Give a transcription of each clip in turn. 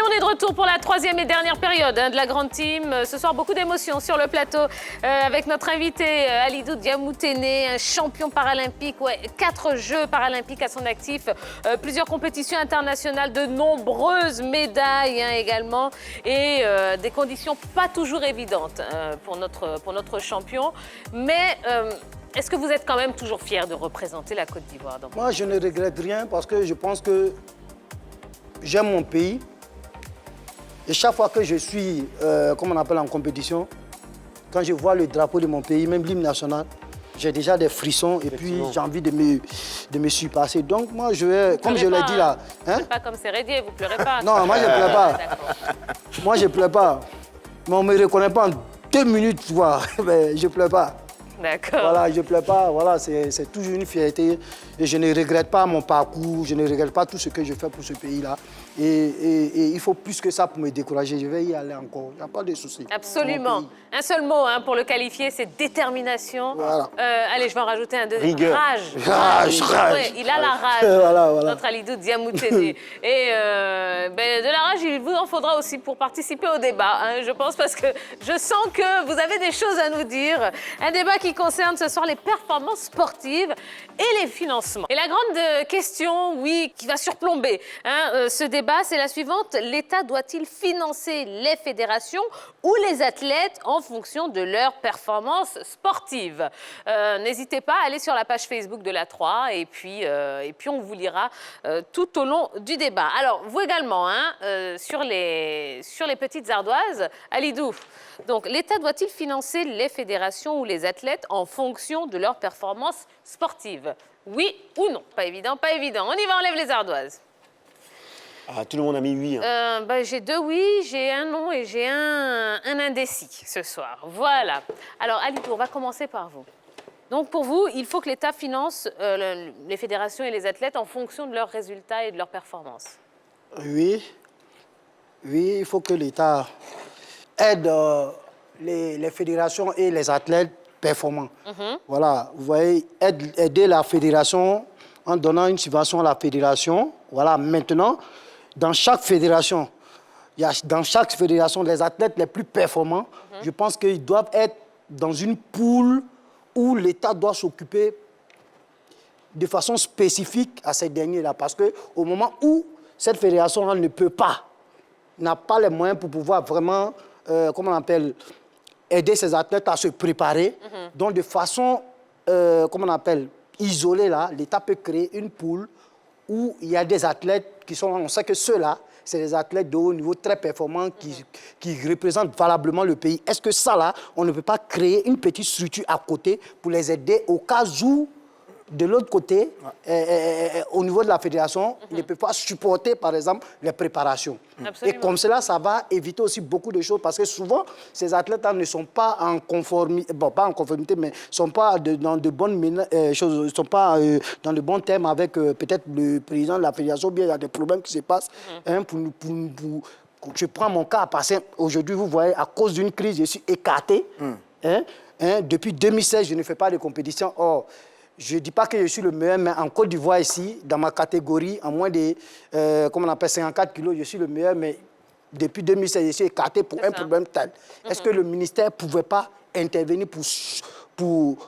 on est de retour pour la troisième et dernière période de la grande team. Ce soir, beaucoup d'émotions sur le plateau avec notre invité Alidou Diamoutene, un champion paralympique, 4 Jeux paralympiques à son actif, plusieurs compétitions internationales, de nombreuses médailles également et des conditions pas toujours évidentes pour notre champion. Mais est-ce que vous êtes quand même toujours fier de représenter la Côte d'Ivoire? Moi, je ne regrette rien parce que je pense que j'aime mon pays. Et chaque fois que je suis, comme on appelle en compétition, quand je vois le drapeau de mon pays, même l'hymne national, j'ai déjà des frissons et puis j'ai envie de me surpasser. Donc moi, je vais, comme je l'ai dit là... Hein? Pas comme Sérédier, vous ne pleurez pas. Non, moi je ne pleure pas. Moi je ne pleure pas. Mais on ne me reconnaît pas en 2 minutes, tu vois. Mais je ne pleure pas. D'accord. Voilà, je ne pleure pas. Voilà, c'est toujours une fierté. Et je ne regrette pas mon parcours, je ne regrette pas tout ce que je fais pour ce pays-là. Et il faut plus que ça pour me décourager. Je vais y aller encore. Il n'y a pas de souci. Absolument. Un seul mot pour le qualifier, c'est détermination. Voilà. Allez, je vais en rajouter un deuxième. Rigueur. Rage. Ouais, il a la rage. Voilà. Notre Alidou Diamoutene. Et de la rage, il vous en faudra aussi pour participer au débat. Je pense parce que je sens que vous avez des choses à nous dire. Un débat qui concerne ce soir les performances sportives et les financements. Et la grande question, oui, qui va surplomber ce débat, c'est la suivante. L'État doit-il financer les fédérations ou les athlètes en fonction de leurs performances sportives? N'hésitez pas à aller sur la page Facebook de la 3 et puis on vous lira tout au long du débat. Alors, vous également, sur les petites ardoises, Alidou, donc l'État doit-il financer les fédérations ou les athlètes en fonction de leurs performances sportives? Oui ou non? Pas évident, pas évident. On y va, on lève les ardoises. Ah, tout le monde a mis oui. J'ai 2 oui, j'ai un non et j'ai un indécis ce soir. Voilà. Alors, Alidou, on va commencer par vous. Donc, pour vous, il faut que l'État finance les fédérations et les athlètes en fonction de leurs résultats et de leurs performances. Oui, il faut que l'État aide les fédérations et les athlètes performants. Voilà, vous voyez, aider la fédération en donnant une subvention à la fédération. Voilà, maintenant, dans chaque fédération, il y a dans chaque fédération les athlètes les plus performants. Je pense qu'ils doivent être dans une poule où l'État doit s'occuper de façon spécifique à ces derniers-là. Parce qu'au moment où cette fédération ne peut pas, n'a pas les moyens pour pouvoir vraiment, comment on appelle, aider ces athlètes à se préparer. Donc, de façon, comment on appelle, isolée, là, l'État peut créer une poule où il y a des athlètes qui sont, on sait que ceux-là, c'est des athlètes de haut niveau très performants qui représentent valablement le pays. Est-ce que ça, là, on ne peut pas créer une petite structure à côté pour les aider au cas où, de l'autre côté, au niveau de la fédération, ils ne peuvent pas supporter, par exemple, les préparations. Absolument. Et comme cela, ça va éviter aussi beaucoup de choses parce que souvent, ces athlètes-là ne sont pas en conformité, bon, pas en conformité, mais ne sont pas dans de bonnes choses, ne sont pas dans de bons termes avec peut-être le président de la fédération, ou bien il y a des problèmes qui se passent. Je prends mon cas, parce qu'aujourd'hui, vous voyez, à cause d'une crise, je suis écarté. Depuis 2016, je ne fais pas de compétition. Or, je ne dis pas que je suis le meilleur, mais en Côte d'Ivoire ici, dans ma catégorie, en moins de, comment on appelle, 54 kilos, je suis le meilleur, mais depuis 2016, je suis écarté pour un problème tel. Est-ce que le ministère ne pouvait pas intervenir pour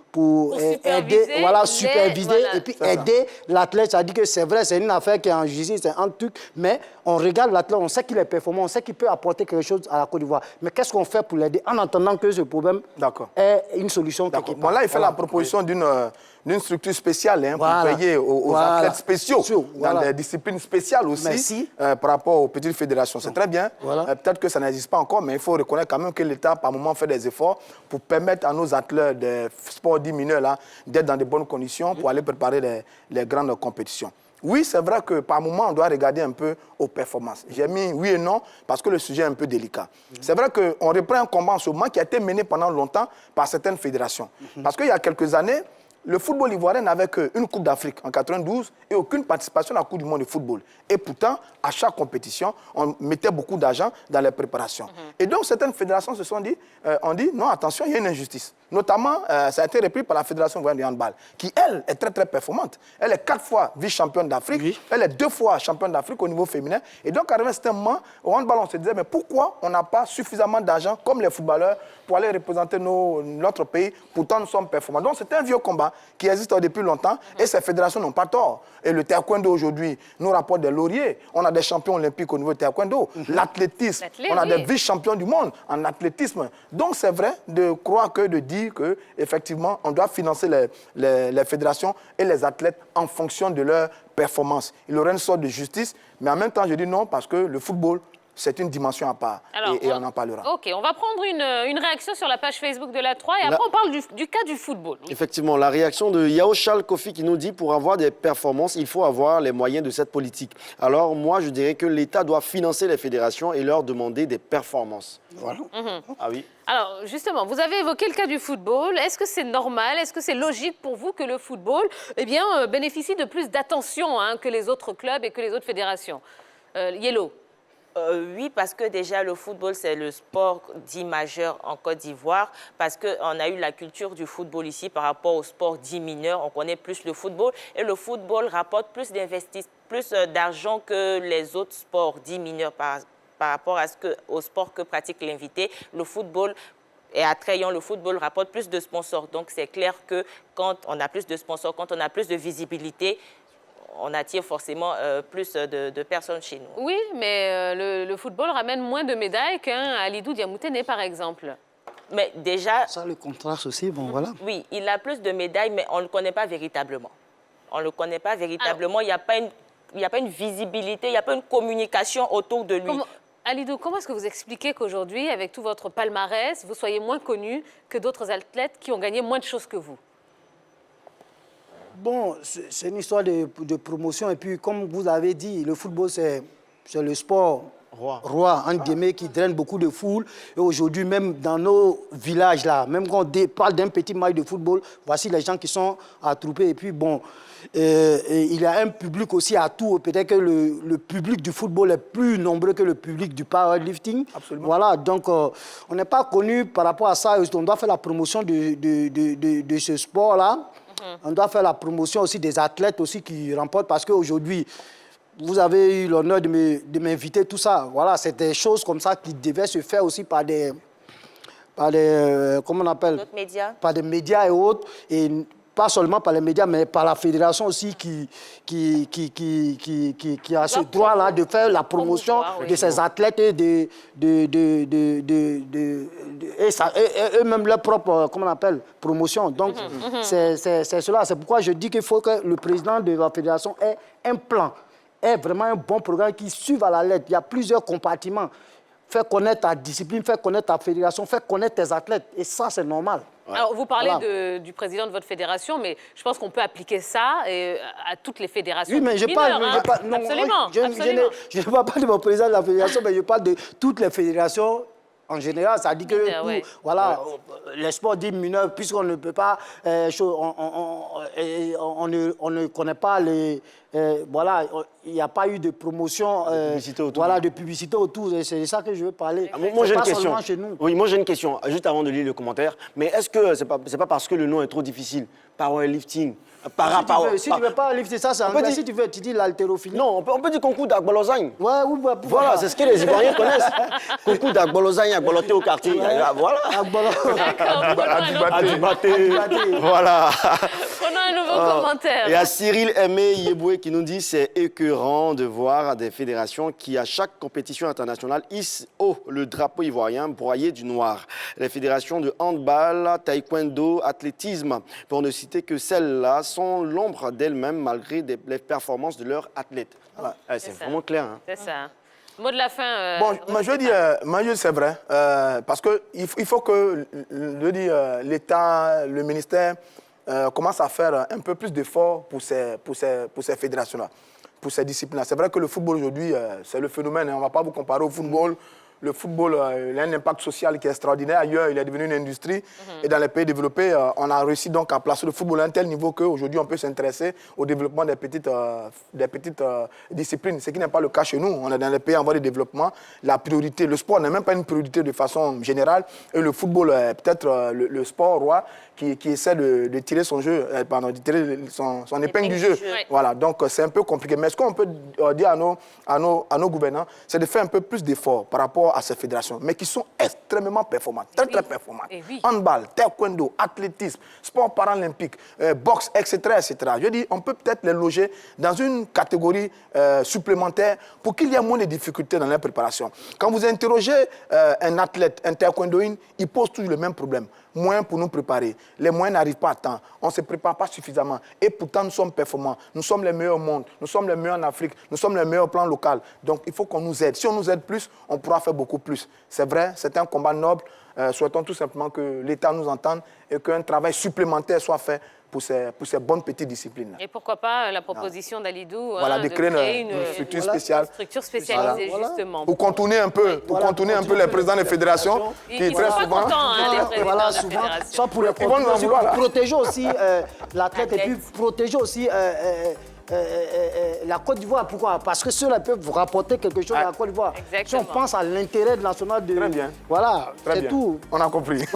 aider, voilà, superviser et puis aider l'athlète? Ça dit que c'est vrai, c'est une affaire qui est en justice, c'est un truc, mais on regarde l'athlète, on sait qu'il est performant, on sait qu'il peut apporter quelque chose à la Côte d'Ivoire. Mais qu'est-ce qu'on fait pour l'aider en attendant que ce problème ait une solution quelque part? Bon, là, il fait la proposition d'une structure spéciale pour payer aux athlètes spéciaux, dans des disciplines spéciales aussi, par rapport aux petites fédérations. C'est très bien. Peut-être que ça n'existe pas encore, mais il faut reconnaître quand même que l'État, par moment, fait des efforts pour permettre à nos athlètes de sport dit mineurs d'être dans de bonnes conditions pour aller préparer les grandes compétitions. Oui, c'est vrai que par moment, on doit regarder un peu aux performances. J'ai mis oui et non parce que le sujet est un peu délicat. C'est vrai qu'on reprend un combat en ce moment qui a été mené pendant longtemps par certaines fédérations. Parce qu'il y a quelques années, le football ivoirien n'avait qu'une Coupe d'Afrique en 92 et aucune participation à la Coupe du monde de football. Et pourtant, à chaque compétition, on mettait beaucoup d'argent dans les préparations. Et donc, certaines fédérations se sont dit, non, attention, il y a une injustice. Notamment, ça a été repris par la Fédération ivoirienne de handball, qui, elle, est très, très performante. Elle est 4 fois vice-championne d'Afrique, oui. Elle est 2 fois championne d'Afrique au niveau féminin. Et donc, à un certain moment, au handball, on se disait, mais pourquoi on n'a pas suffisamment d'argent, comme les footballeurs, pour aller représenter notre pays? Pourtant, nous sommes performants. Donc, c'est un vieux combat qui existe depuis longtemps et ces fédérations n'ont pas tort. Et le taekwondo aujourd'hui nous rapporte des lauriers. On a des champions olympiques au niveau du taekwondo. L'athlétisme, on a des vice-champions du monde en athlétisme. Donc c'est vrai de croire de dire qu'effectivement on doit financer les fédérations et les athlètes en fonction de leur performance. Il y aurait une sorte de justice, mais en même temps je dis non parce que le football, c'est une dimension à part. Alors, et on en parlera. OK, on va prendre une réaction sur la page Facebook de la 3 et après on parle du cas du football. Oui. Effectivement, la réaction de Yao Charles Kofi qui nous dit pour avoir des performances, il faut avoir les moyens de cette politique. Alors moi, je dirais que l'État doit financer les fédérations et leur demander des performances. Voilà. Ah oui. Alors justement, vous avez évoqué le cas du football. Est-ce que c'est normal, est-ce que c'est logique pour vous que le football bénéficie de plus d'attention que les autres clubs et que les autres fédérations? Yellow. Oui, parce que déjà, le football, c'est le sport dit majeur en Côte d'Ivoire, parce qu'on a eu la culture du football ici par rapport au sport dit mineur. On connaît plus le football et le football rapporte plus d'argent que les autres sports dits mineurs par rapport au sport que pratique l'invité. Le football est attrayant, le football rapporte plus de sponsors. Donc, c'est clair que quand on a plus de sponsors, quand on a plus de visibilité, on attire forcément plus de personnes chez nous. Oui, mais le football ramène moins de médailles qu'un Alidou Diamoutene, par exemple. Mais déjà... Ça, le contraste aussi, bon, voilà. Oui, il a plus de médailles, mais on ne le connaît pas véritablement. On ne le connaît pas véritablement. Alors, il n'y a pas une visibilité, il n'y a pas une communication autour de lui. Alidou, comment est-ce que vous expliquez qu'aujourd'hui, avec tout votre palmarès, vous soyez moins connu que d'autres athlètes qui ont gagné moins de choses que vous? Bon, c'est une histoire de promotion. Et puis, comme vous avez dit, le football, c'est le sport roi, entre guillemets, qui draine beaucoup de foules. Et aujourd'hui, même dans nos villages, là, même quand on parle d'un petit match de football, voici les gens qui sont attroupés. Et puis, bon, il y a un public aussi à tout. Peut-être que le public du football est plus nombreux que le public du powerlifting. Absolument. Voilà, donc on n'est pas connu par rapport à ça. On doit faire la promotion de ce sport-là. On doit faire la promotion aussi des athlètes aussi qui remportent parce qu'aujourd'hui, vous avez eu l'honneur de m'inviter, tout ça. Voilà, c'est des choses comme ça qui devaient se faire aussi par des comment on appelle? D'autres médias. Par des médias et autres. Et pas seulement par les médias, mais par la fédération aussi qui a ce droit-là de faire la promotion de ces athlètes et eux-mêmes leur propre, comment on appelle, promotion. Donc, c'est cela. C'est pourquoi je dis qu'il faut que le président de la fédération ait un plan, ait vraiment un bon programme qui suive à la lettre. Il y a plusieurs compartiments. Faire connaître ta discipline, faire connaître ta fédération, faire connaître tes athlètes. Et ça, c'est normal. Ouais. Alors, vous parlez du président de votre fédération, mais je pense qu'on peut appliquer ça à toutes les fédérations. Oui, mais je parle... Non, absolument. Je ne parle pas de mon président de la fédération, mais je parle de toutes les fédérations en général. Ça dit que les sports dits mineurs, puisqu'on ne peut pas... on ne connaît pas les... voilà, il n'y a pas eu de promotion, de publicité autour. C'est ça que je veux parler. Moi, j'ai une question. Oui, moi, j'ai une question, juste avant de lire le commentaire. Mais est-ce que c'est pas parce que le nom est trop difficile? Powerlifting. Si tu ne veux pas lifter ça, c'est anglais. Si tu veux, tu dis l'haltérophilie. Non, on peut dire concours d'Agbolozagne. Voilà, c'est ce que les Ivoiriens connaissent. Concours d'Agbolozagne, Agboloté au quartier. Voilà. Adibaté. Voilà. Prenons un nouveau commentaire. Et à Cyril Aimé Yeboué qui nous dit c'est écœurant de voir des fédérations qui, à chaque compétition internationale, hissent haut le drapeau ivoirien broyé du noir. Les fédérations de handball, taekwondo, athlétisme, pour ne citer que celles-là, sont l'ombre d'elles-mêmes malgré les performances de leurs athlètes. Voilà. C'est vraiment clair. Hein. C'est ça. Mot de la fin. Bon, moi je dis, c'est vrai, parce qu'il faut que l'État, le ministère commence à faire un peu plus d'efforts pour ces fédérations-là, pour ces disciplines-là. C'est vrai que le football aujourd'hui, c'est le phénomène. On ne va pas vous comparer au football. le football il a un impact social qui est extraordinaire. Ailleurs, il est devenu une industrie. Et dans les pays développés, on a réussi donc à placer le football à un tel niveau qu'aujourd'hui, on peut s'intéresser au développement des petites disciplines. Ce qui n'est pas le cas chez nous. On est dans les pays en voie de développement. La priorité, le sport n'est même pas une priorité de façon générale. Et le football est peut-être le sport roi qui essaie de tirer son jeu, de tirer son épingle du jeu. Voilà, donc c'est un peu compliqué. Mais ce qu'on peut dire à nos gouvernants, c'est de faire un peu plus d'efforts par rapport à ces fédérations, mais qui sont extrêmement performantes, très performantes. Handball, taekwondo, athlétisme, sport paralympique, boxe, etc., etc. Je dis, on peut peut-être les loger dans une catégorie supplémentaire pour qu'il y ait moins de difficultés dans leur préparation. Quand vous interrogez un athlète, un taekwondoïne, il pose toujours le même problème. Moins pour nous préparer. Les moyens n'arrivent pas à temps. On ne se prépare pas suffisamment. Et pourtant, nous sommes performants. Nous sommes les meilleurs au monde. Nous sommes les meilleurs en Afrique. Nous sommes les meilleurs au plan local. Donc, il faut qu'on nous aide. Si on nous aide plus, on pourra faire beaucoup plus. C'est vrai, c'est un combat noble. Souhaitons tout simplement que l'État nous entende et qu'un travail supplémentaire soit fait pour ces bonnes petites disciplines. Et pourquoi pas la proposition d'Alidou de créer une structure spéciale. Structure spécialisée, justement. Pour contourner un peu, les présidents des fédérations qui très souvent... Soit pour protéger aussi l'athlète et puis protéger aussi la Côte d'Ivoire. Pourquoi? Parce que ceux-là peuvent vous rapporter quelque chose à la Côte d'Ivoire. Si on pense à l'intérêt national de... Très bien. Voilà, c'est tout. On a compris.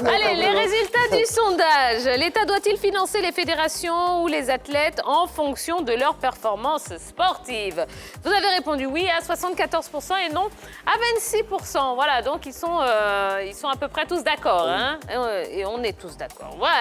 Allez, les résultats du sondage. L'État doit-il financer les fédérations ou les athlètes en fonction de leurs performances sportives? Vous avez répondu oui à 74% et non à 26%. Voilà, donc ils sont à peu près tous d'accord. Hein, et on est tous d'accord. Voilà.